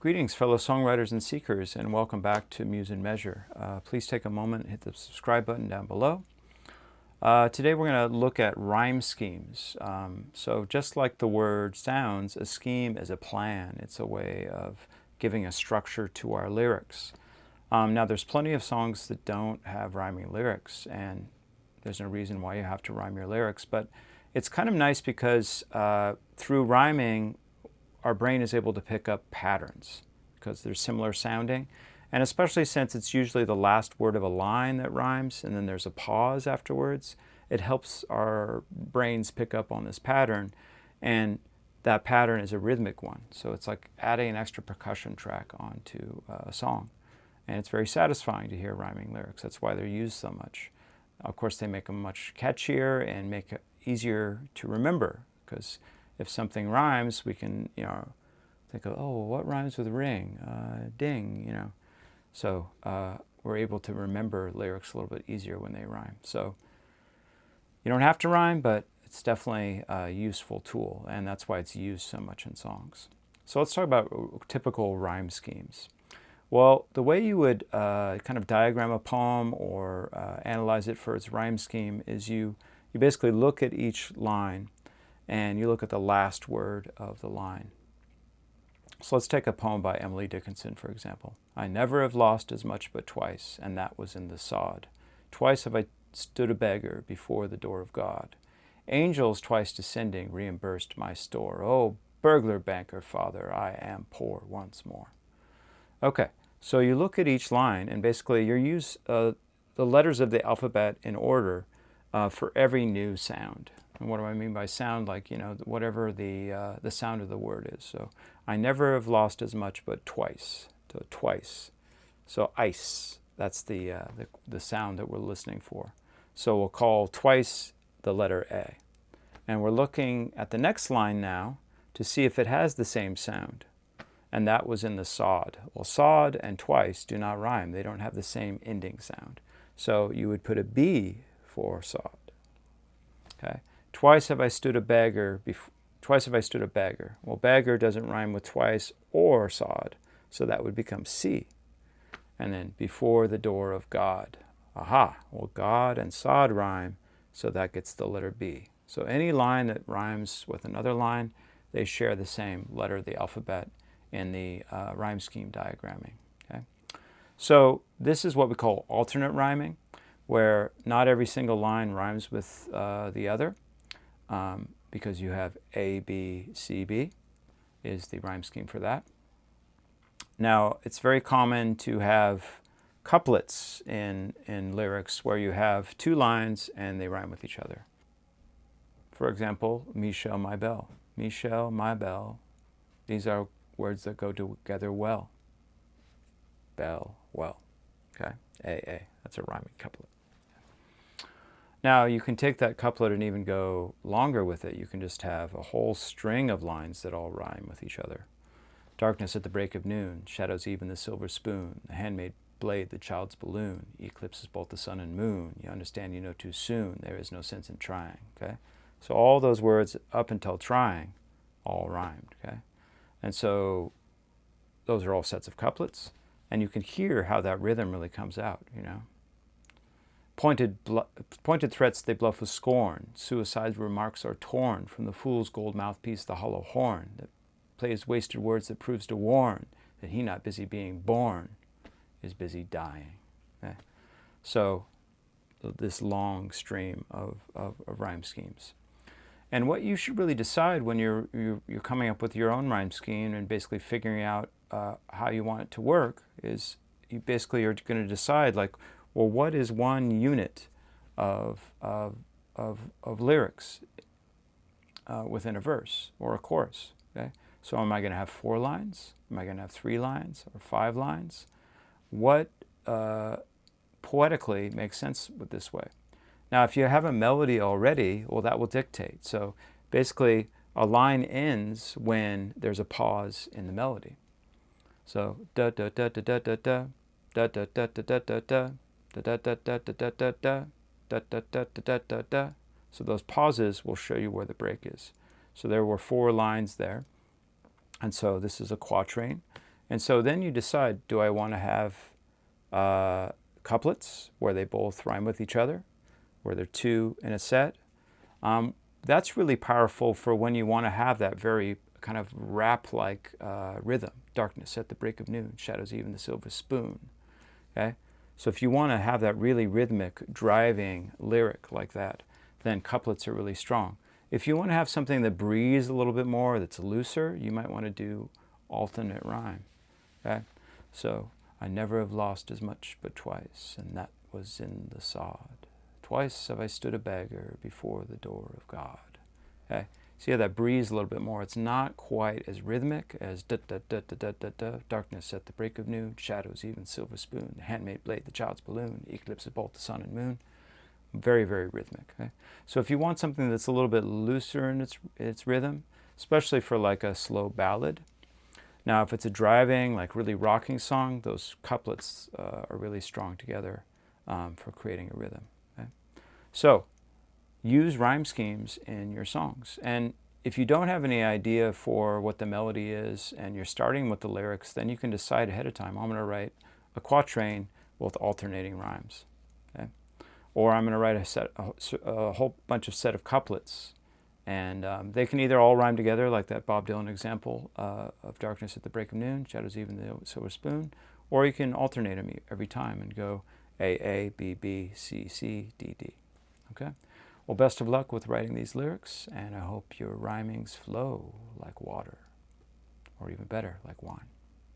Greetings, fellow songwriters and seekers, and welcome back to Muse and Measure. Please take a moment and hit the subscribe button down below. Today we're going to look at rhyme schemes. So just like the word sounds, a scheme is a plan. It's a way of giving a structure to our lyrics. Now there's plenty of songs that don't have rhyming lyrics, and there's no reason why you have to rhyme your lyrics, but it's kind of nice because through rhyming, our brain is able to pick up patterns because they're similar sounding. And especially since it's usually the last word of a line that rhymes and then there's a pause afterwards, it helps our brains pick up on this pattern. And that pattern is a rhythmic one. So it's like adding an extra percussion track onto a song. And it's very satisfying to hear rhyming lyrics. That's why they're used so much. Of course, they make them much catchier and make it easier to remember, because if something rhymes, we can, think of, oh, what rhymes with ring? Ding, So we're able to remember lyrics a little bit easier when they rhyme. So you don't have to rhyme, but it's definitely a useful tool, and that's why it's used so much in songs. So let's talk about typical rhyme schemes. Well, the way you would kind of diagram a poem or analyze it for its rhyme scheme is you basically look at each line and you look at the last word of the line. So let's take a poem by Emily Dickinson, for example. I never have lost as much but twice, and that was in the sod. Twice have I stood a beggar before the door of God. Angels twice descending reimbursed my store. Oh, burglar, banker, father, I am poor once more. Okay, so you look at each line, and basically you use the letters of the alphabet in order for every new sound. And what do I mean by sound? Like, whatever the sound of the word is. So I never have lost as much but twice. So twice. So ice, that's the sound that we're listening for. So we'll call twice the letter A. And we're looking at the next line now to see if it has the same sound. And that was in the sod. Well, sod and twice do not rhyme. They don't have the same ending sound. So you would put a B for sod. Okay. Twice have I stood a beggar. Twice have I stood a beggar. Well, beggar doesn't rhyme with twice or sod, so that would become C. And then before the door of God. Aha. Well, God and sod rhyme, so that gets the letter B. So any line that rhymes with another line, they share the same letter of the alphabet in the rhyme scheme diagramming. Okay. So this is what we call alternate rhyming, where not every single line rhymes with the other. Because you have A, B, C, B is the rhyme scheme for that. Now, it's very common to have couplets in lyrics where you have two lines and they rhyme with each other. For example, Michelle, my belle. Michelle, my belle. These are words that go together well. Belle, well. Okay, A. That's a rhyming couplet. Now, you can take that couplet and even go longer with it. You can just have a whole string of lines that all rhyme with each other. Darkness at the break of noon, shadows even the silver spoon, the handmade blade, the child's balloon, eclipses both the sun and moon. You understand, you know too soon, there is no sense in trying. Okay, so all those words up until trying all rhymed. Okay, and so those are all sets of couplets, and you can hear how that rhythm really comes out. Pointed threats they bluff with scorn. Suicide's remarks are torn from the fool's gold mouthpiece, the hollow horn that plays wasted words that proves to warn that he not busy being born is busy dying. Okay? So this long stream of rhyme schemes. And what you should really decide when you're coming up with your own rhyme scheme and basically figuring out how you want it to work is you basically are going to decide, like, well, what is one unit of lyrics within a verse or a chorus? Okay, so am I going to have 4 lines? Am I going to have 3 lines or 5 lines? What poetically makes sense with this way? Now, if you have a melody already, well, that will dictate. So basically, a line ends when there's a pause in the melody. So da da da da da da da da da da da da da da. Da da da da da da da da da da da da da da. So those pauses will show you where the break is. So there were 4 lines there. And so this is a quatrain. And so then you decide, do I want to have couplets where they both rhyme with each other, where they're two in a set? That's really powerful for when you want to have that very kind of rap-like rhythm. Darkness at the break of noon, shadows even the silver spoon. Okay? So if you want to have that really rhythmic, driving lyric like that, then couplets are really strong. If you want to have something that breathes a little bit more, that's looser, you might want to do alternate rhyme. Okay? So, I never have lost as much but twice, and that was in the sod. Twice have I stood a beggar before the door of God. Okay? See how that breathes a little bit more. It's not quite as rhythmic as da da da da da da da. Darkness at the break of noon, shadows even silver spoon, the handmade blade, the child's balloon, eclipse of both the sun and moon. Very, very rhythmic. Okay? So if you want something that's a little bit looser in its rhythm, especially for like a slow ballad. Now, if it's a driving, like really rocking song, those couplets are really strong together for creating a rhythm. Okay? So use rhyme schemes in your songs. And if you don't have any idea for what the melody is and you're starting with the lyrics, then you can decide ahead of time, I'm going to write a quatrain with alternating rhymes. Okay? Or I'm going to write a whole bunch of set of couplets. And they can either all rhyme together, like that Bob Dylan example of Darkness at the break of noon, shadows even the silver spoon, or you can alternate them every time and go A, A, B, B, C, C, D, D. Okay? Well, best of luck with writing these lyrics, and I hope your rhymings flow like water, or even better, like wine.